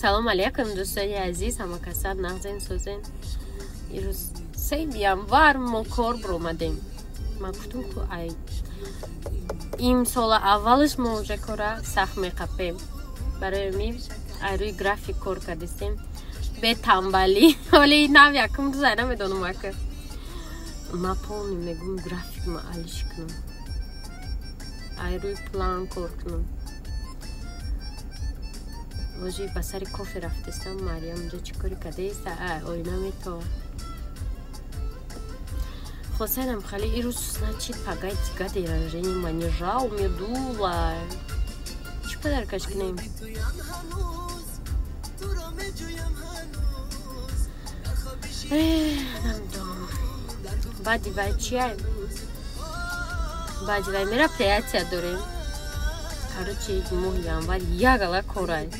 салом алейкум дӯстони азиз, ҳамакасар нағзен созен. Ирӯз 3 январ мо кор биромадем. Ман гуфтам ку ай имсола аввалаш мо уже кора сахт меқапем. Барои ми ай рӯи график кор кардистем бе тамбалӣ. Ҳоли нав якум рӯза намедонам ака. Ма полни мегум график ма алиш кунам. Ай рӯи план кор кунам. Ложи ба сари кофе рафтистам. Мариям ҷа чӣ кори кардааста? Оина метова. Хосайнам хали ирӯз значит пагай тига деражени мани жау медула. Чӣ падаркаш кунем? Намедонам. Баъди вай чиаем? Баъди вай мера оператсия дорем. Короче моҳи январ як ала корай.